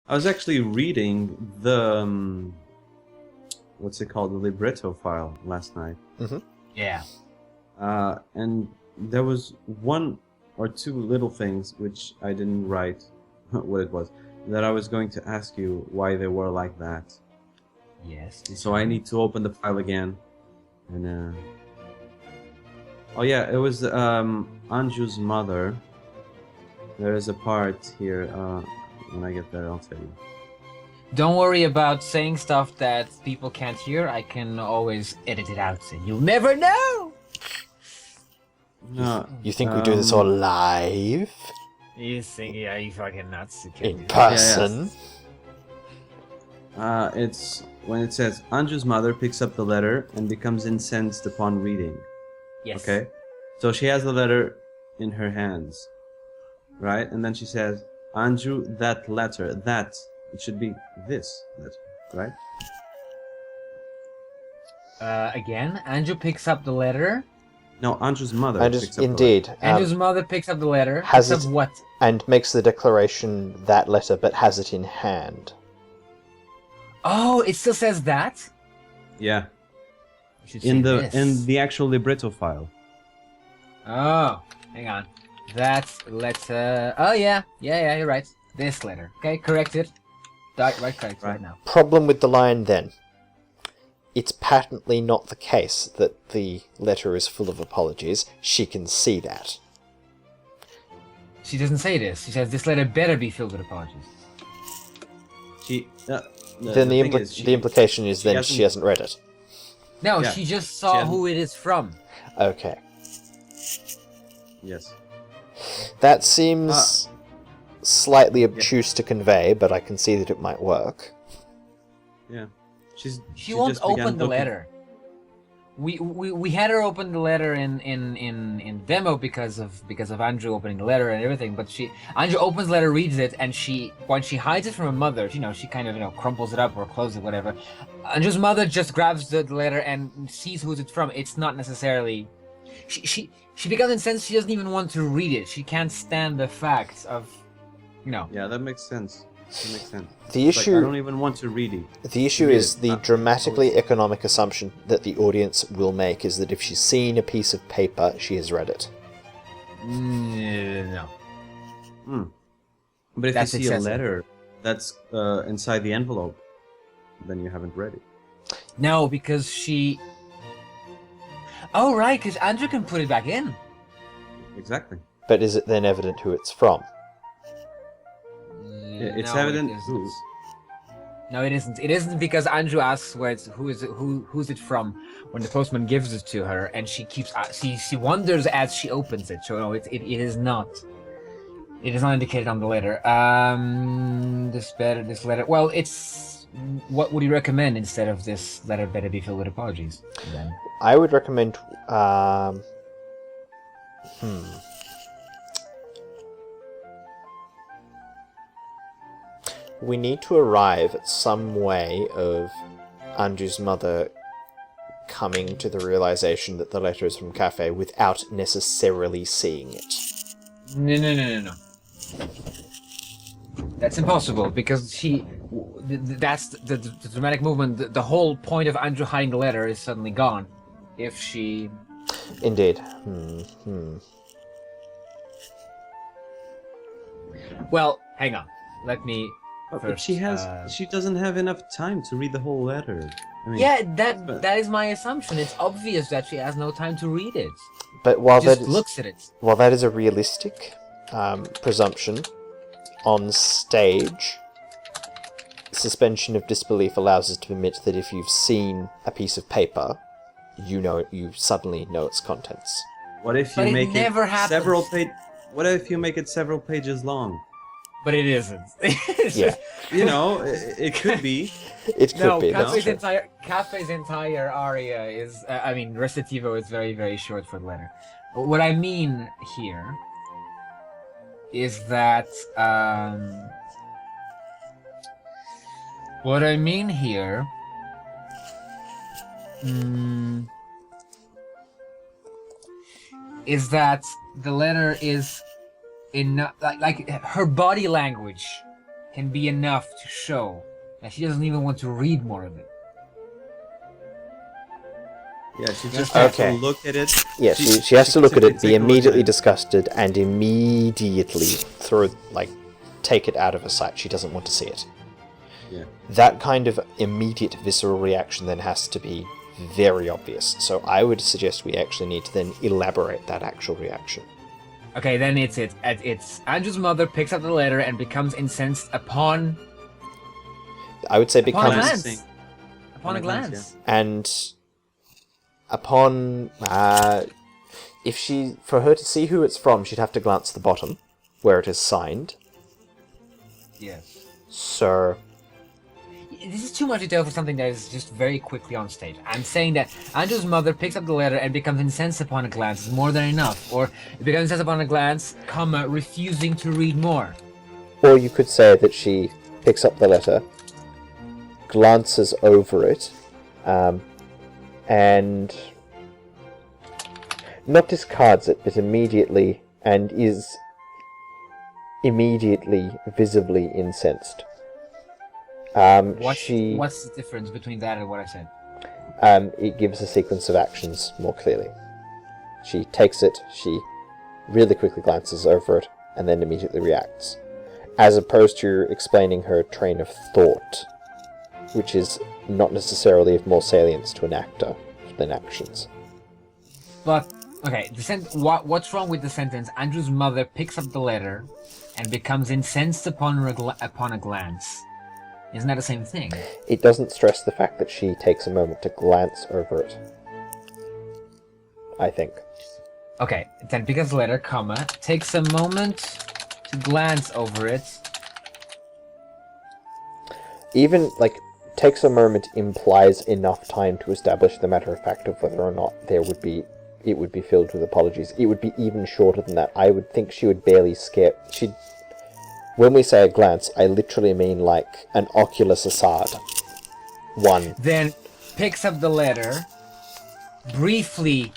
I was actually reading the what's it called, the libretto file last night. Mm-hmm. Yeah. And there was one or two little things which I didn't write what it was, that I was going to ask you why they were like that. Yes. So I need to open the file again. And oh yeah, it was Anju's mother. There is a part here. When I get there, I'll tell you. Don't worry about saying stuff that people can't hear. I can always edit it out, and you'll never know. No, You think we do this all live? You think, yeah, you fucking nuts. You can't In do that. person? it's when it says Anju's mother picks up the letter and becomes incensed upon reading. Yes. Okay, so she has the letter in her hands, right? And then she says, Anju, that letter, that, it should be this letter, right? Again, Anju picks up the letter. No, Anju's mother And picks up indeed. Anju's mother picks up the letter. has Picks it- up what? And makes the declaration that letter, but has it in hand. Oh, it still says that? the letter. Yeah, I should in say the this. in the actual libretto file. Oh, hang on. That letter. Oh yeah, you're right. This letter. Okay, corrected. Right now. Problem with the line then. It's patently not the case that the letter is full of apologies. She can see that. She doesn't say this. She says this letter better be filled with apologies. She. Then the implication is then she hasn't read it. No, Yeah, she just saw hasn't- who it is from. Okay. Yes. That seems slightly obtuse to convey, but I can see that it might work. Yeah. She won't just began open the looking- letter. We had her open the letter in demo because of Anju opening the letter and everything. But Anju opens the letter, reads it, and when she hides it from her mother, she kind of crumples it up or closes it, whatever. Anju's mother just grabs the letter and sees who's it from. It's not necessarily. She becomes incensed. She doesn't even want to read it. She can't stand the fact of, Yeah, that makes sense. That makes sense. The It's like, issue I don't even want to read it. The issue Read is it. the dramatically economic assumption that the audience will make is that if she's seen a piece of paper, she has read it. No. But if That's you see excessive. a letter that's inside the envelope, then you haven't read it. No, because she. Oh right, because Andrew can put it back in. Exactly. But is it then evident who it's from? Yeah, it's No, evident it isn't. who. No, it isn't. It isn't because Andrew asks who's it from when the postman gives it to her, and she keeps she wonders as she opens it. So no, it is not. It is not indicated on the letter. This letter. Well, it's. What would you recommend instead of this letter better be filled with apologies? Then? I would recommend. We need to arrive at some way of Anju's mother coming to the realization that the letter is from Cafe without necessarily seeing it. No. That's impossible because that's the dramatic movement. The whole point of Andrew hiding the letter is suddenly gone. If she. Indeed. Well, hang on. Let me. But First, she doesn't have enough time to read the whole letter. I mean, Yeah, that is my assumption. It's obvious that she has no time to read it. But while Just that is, looks at it. while that is a realistic presumption, on stage, suspension of disbelief allows us to admit that if you've seen a piece of paper, you suddenly know its contents. What if you But it make never happens. several pages? What if you make it several pages long? But it isn't. Yeah. You know, it could be. It could No, be, that's Cafe's true. Cafe's entire aria is, recitativo is very, very short for the letter. But what I mean here is that, what I mean here, is that the letter is in, like her body language can be enough to show that she doesn't even want to read more of it. Yeah, she just has to Okay. look at it. Yeah, she has to look at it, be take a look at immediately it. disgusted, and immediately take it out of her sight. She doesn't want to see it. Yeah. That kind of immediate visceral reaction then has to be very obvious. So I would suggest we actually need to then elaborate that actual reaction. Okay, then it's Andrew's mother picks up the letter and becomes incensed upon I would say a becomes... glance. Upon a glance. And upon... for her to see who it's from, she'd have to glance at the bottom, where it is signed. Yes. So... This is too much detail for something that is just very quickly on stage. I'm saying that Andrew's mother picks up the letter and becomes incensed upon a glance is more than enough. Or it becomes incensed upon a glance, refusing to read more. Or you could say that she picks up the letter, glances over it, and not discards it, but immediately, and is immediately visibly incensed. What's the difference between that and what I said? It gives a sequence of actions more clearly. She takes it, she really quickly glances over it, and then immediately reacts. As opposed to explaining her train of thought, which is not necessarily of more salience to an actor than actions. But, okay, what's wrong with the sentence, Andrew's mother picks up the letter and becomes incensed upon a glance? Isn't that the same thing? It doesn't stress the fact that she takes a moment to glance over it. I think. Okay, then picks up the letter, takes a moment to glance over it. Even, takes a moment implies enough time to establish the matter of fact of whether or not it would be filled with apologies. It would be even shorter than that. I would think she would barely when we say a glance, I literally mean an oculus aside. One. Then picks up the letter, briefly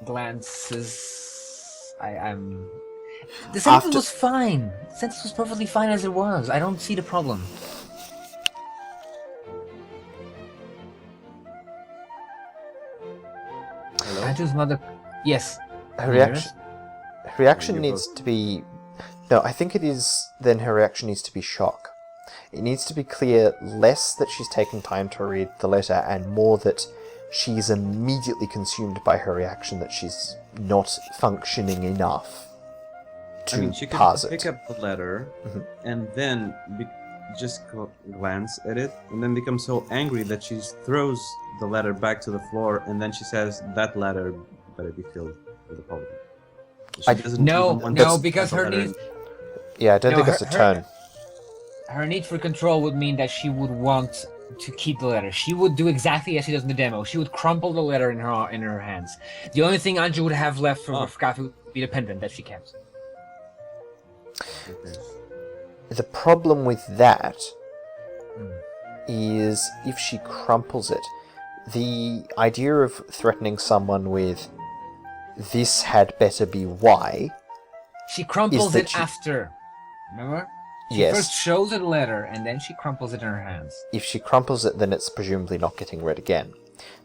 glances. The sentence was fine. The sentence was perfectly fine as it was. I don't see the problem. Hello? Andrew's mother. Yes. Her reaction needs to be... No, I think it is... Then her reaction needs to be shock. It needs to be clear less that she's taken time to read the letter and more that she's immediately consumed by her reaction, that she's not functioning enough to she parse could it. pick up the letter and then just glance at it and then become so angry that she throws the letter back to the floor and then she says, that letter better be filled with apology. Because her need... Yeah, I don't think that's a turn. Her need for control would mean that she would want to keep the letter. She would do exactly as she does in the demo. She would crumple the letter in her hands. The only thing Andrew would have left for her coffee would be the pendant that she kept. Okay. The problem with that is if she crumples it, the idea of threatening someone with "this had better be why." She crumples it after. Remember? She first shows her the letter and then she crumples it in her hands. If she crumples it, then it's presumably not getting read again.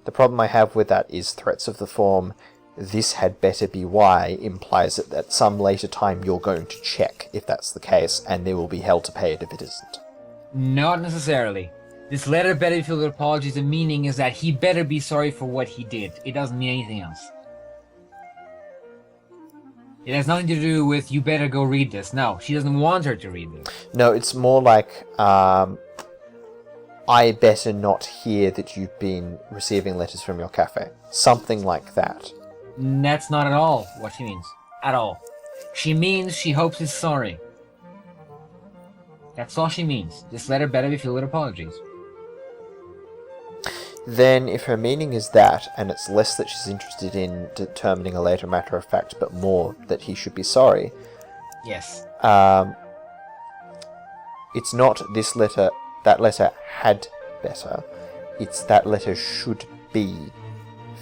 The problem I have with that is threats of the form "this had better be why" implies that at some later time you're going to check if that's the case, and there will be hell to pay it if it isn't. Not necessarily. This letter better be filled with apologies. The meaning is that he better be sorry for what he did. It doesn't mean anything else. It has nothing to do with you better go read this. No, she doesn't want her to read this. No, it's more like, I better not hear that you've been receiving letters from your cafe. Something like that. That's not at all what she means. At all. She means she hopes he's sorry. That's all she means. This letter better be filled with apologies. Then, if her meaning is that, and it's less that she's interested in determining a later matter of fact, but more that he should be sorry... Yes. It's not this letter, that letter had better. It's that letter should be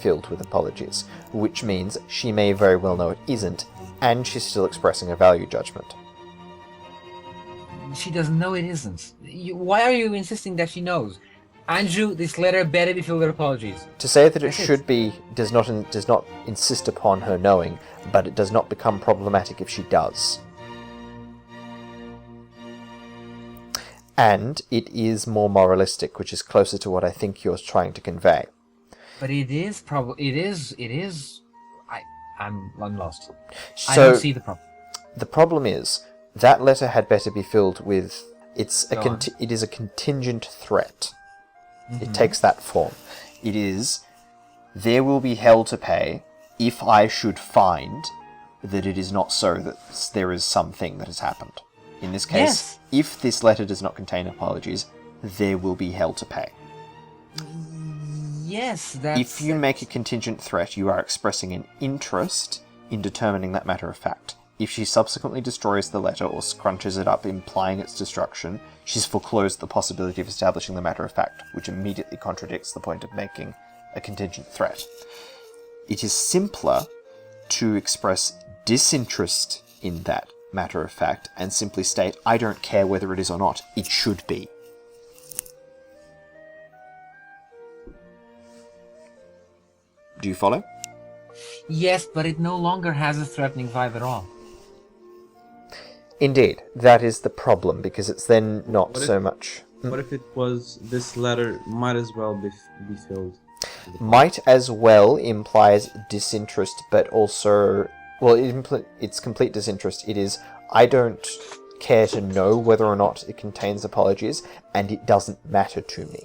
filled with apologies, which means she may very well know it isn't, and she's still expressing a value judgment. She doesn't know it isn't. Why are you insisting that she knows? Andrew, this letter better be filled with apologies. To say that it should be does not insist upon her knowing, but it does not become problematic if she does. And it is more moralistic, which is closer to what I think you're trying to convey. But it is probably it is. I'm lost. So I don't see the problem. The problem is that letter had better be filled with it is a contingent threat. Mm-hmm. It takes that form. It is, there will be hell to pay if I should find that it is not so, that there is something that has happened. In this case, Yes. if this letter does not contain apologies, there will be hell to pay. Yes, that's... If you make a contingent threat, you are expressing an interest in determining that matter of fact. If she subsequently destroys the letter or scrunches it up, implying its destruction, she's foreclosed the possibility of establishing the matter of fact, which immediately contradicts the point of making a contingent threat. It is simpler to express disinterest in that matter of fact and simply state, I don't care whether it is or not, it should be. Do you follow? Yes, but it no longer has a threatening vibe at all. Indeed, that is the problem, because it's then not so much... What if it was, this letter might as well be filled? Might as well implies disinterest, but also... Well, it's complete disinterest. It is, I don't care to know whether or not it contains apologies, and it doesn't matter to me.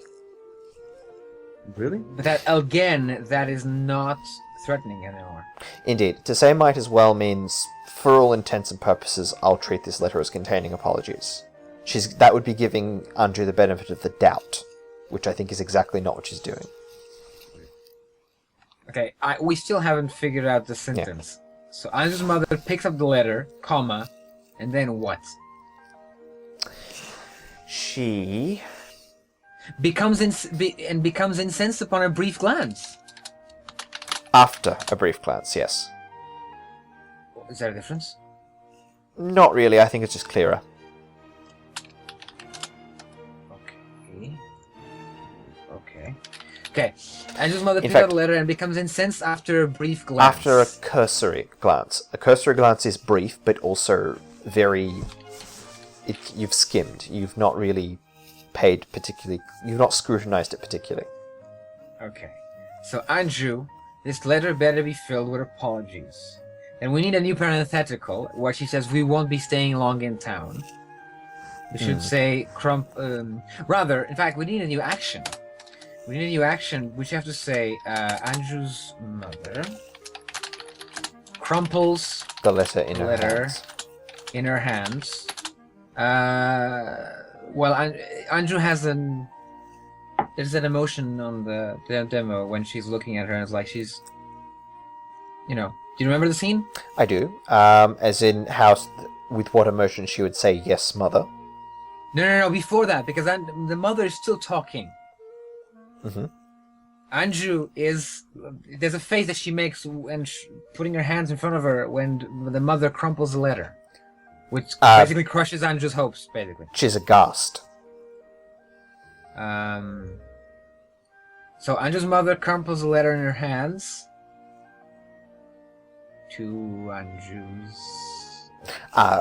Really? But that, again, that is not threatening anymore. Indeed. To say might as well means, for all intents and purposes, I'll treat this letter as containing apologies. That would be giving Andrew the benefit of the doubt, which I think is exactly not what she's doing. Okay, we still haven't figured out the sentence. Yeah. So Andrew's mother picks up the letter, comma, and then what? She... becomes incensed upon a brief glance. After a brief glance, yes. Is there a difference? Not really, I think it's just clearer. Okay. Andrew's mother picks up the letter and becomes incensed after a brief glance. After a cursory glance. A cursory glance is brief, but also very... you've skimmed. You've not really paid particularly... You've not scrutinized it particularly. Okay. So, Andrew, this letter better be filled with apologies. And we need a new parenthetical where she says we won't be staying long in town. We should say rather, in fact, we need a new action. We need a new action, which you have to say, Andrew's mother crumples the letter in her hands. Well, Andrew has there's an emotion on the demo when she's looking at her, and it's like she's, do you remember the scene? I do. As in how, with what emotion she would say, yes, mother. No, before that, because the mother is still talking. Mm-hmm. Andrew there's a face that she makes when putting her hands in front of her when the mother crumples the letter, which basically crushes Andrew's hopes, basically. She's aghast. So Andrew's mother crumples the letter in her hands to Andrew's...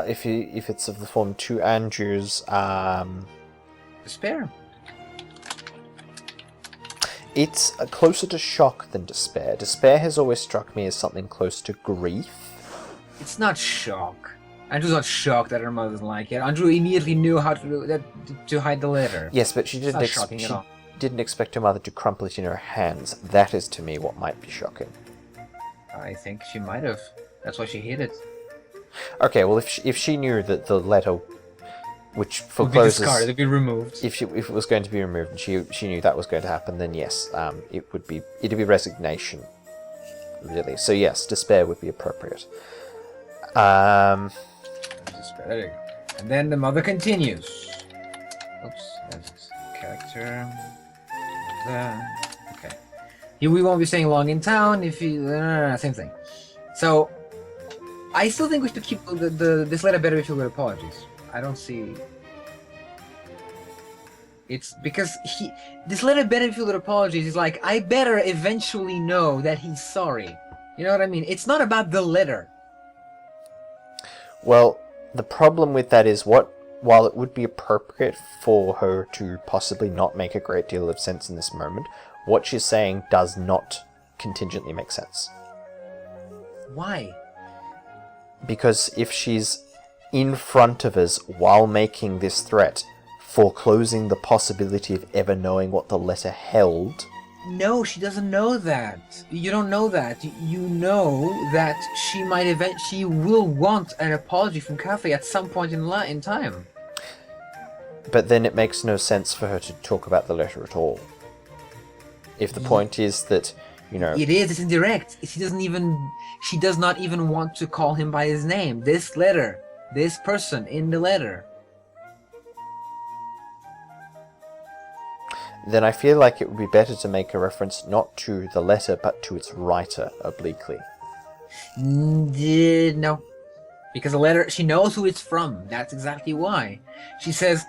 if it's of the form to Andrew's... despair. It's closer to shock than despair. Despair has always struck me as something close to grief. It's not shock. Andrew's not shocked that her mother doesn't like it. Andrew immediately knew how to hide the letter. Yes, but she didn't expect her mother to crumple it in her hands. That is, to me, what might be shocking. I think she might have. That's why she hid it. Okay, well, if she knew that the letter, which forecloses... Would be discarded, it'd be removed. If it was going to be removed and she knew that was going to happen, then yes, it'd be resignation, really. So yes, despair would be appropriate. Despair, there you go. And then the mother continues. Oops, that's character. Okay. We won't be staying long in town if you... same thing. So, I still think we should keep this letter better if you with apologies. I don't see... It's because this letter better if you with apologies is like, I better eventually know that he's sorry. You know what I mean? It's not about the letter. Well, the problem with that is while it would be appropriate for her to possibly not make a great deal of sense in this moment, what she's saying does not contingently make sense. Why? Because if she's in front of us while making this threat, foreclosing the possibility of ever knowing what the letter held... No, she doesn't know that. You don't know that. You know that she will want an apology from Cafe at some point in time. But then it makes no sense for her to talk about the letter at all. If the point is that, you know... It is, it's indirect. She does not even want to call him by his name. This letter, this person in the letter. Then I feel like it would be better to make a reference not to the letter, but to its writer, obliquely. No. Because the letter, she knows who it's from. That's exactly why. She says,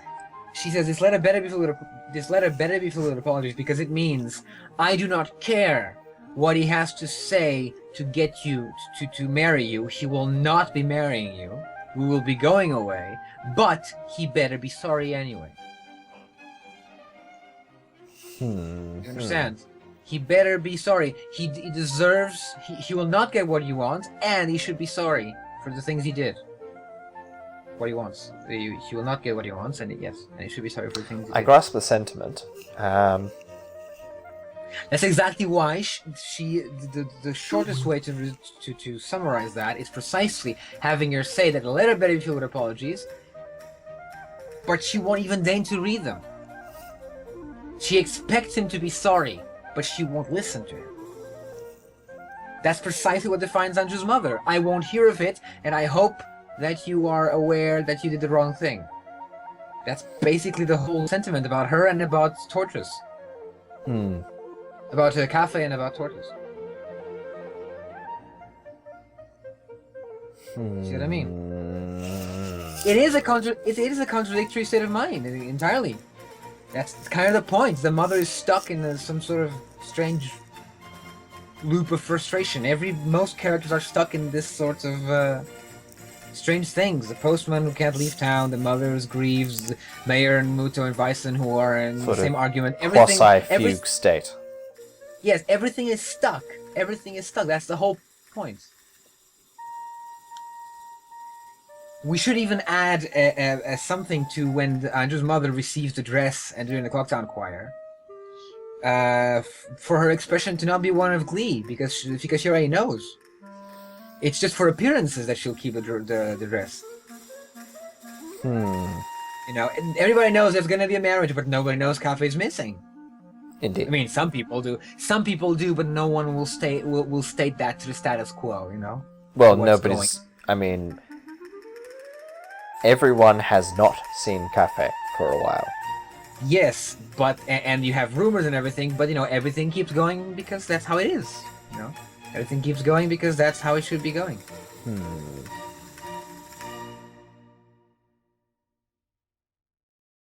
this letter better be filled with apologies because it means I do not care what he has to say to get you to marry you. He will not be marrying you. We will be going away, but he better be sorry anyway. You understand? He better be sorry. He deserves... He will not get what he wants, and he should be sorry for the things he did. What he wants. He will not get what he wants, and he should be sorry for the things he did. I grasp the sentiment. That's exactly why the shortest way to summarize that is precisely having her say that the letter better be filled with apologies, but she won't even deign to read them. She expects him to be sorry, but she won't listen to him. That's precisely what defines Andrew's mother. I won't hear of it, and I hope that you are aware that you did the wrong thing. That's basically the whole sentiment about her and about tortoise. About a cafe and about tortoise. See what I mean? It is a contradictory state of mind entirely. That's kind of the point. The mother is stuck in some sort of strange loop of frustration. Most characters are stuck in this sort of strange things. The postman who can't leave town, the mother grieves, the mayor and Muto and Weissen who are in the same argument. Quasi-fugue state. Yes, everything is stuck. Everything is stuck. That's the whole point. We should even add a something to when Andrew's mother receives the dress and during the Clocktown Choir. For her expression to not be one of glee, because she already knows. It's just for appearances that she'll keep the dress. You know, and everybody knows there's gonna be a marriage, but nobody knows Cafe's missing. Indeed. I mean, some people do. Some people do, but no one will state that to the status quo. You know. Well, nobody's. I mean, everyone has not seen Cafe for a while. Yes, but and you have rumors and everything, but you know everything keeps going because that's how it is. You know, everything keeps going because that's how it should be going.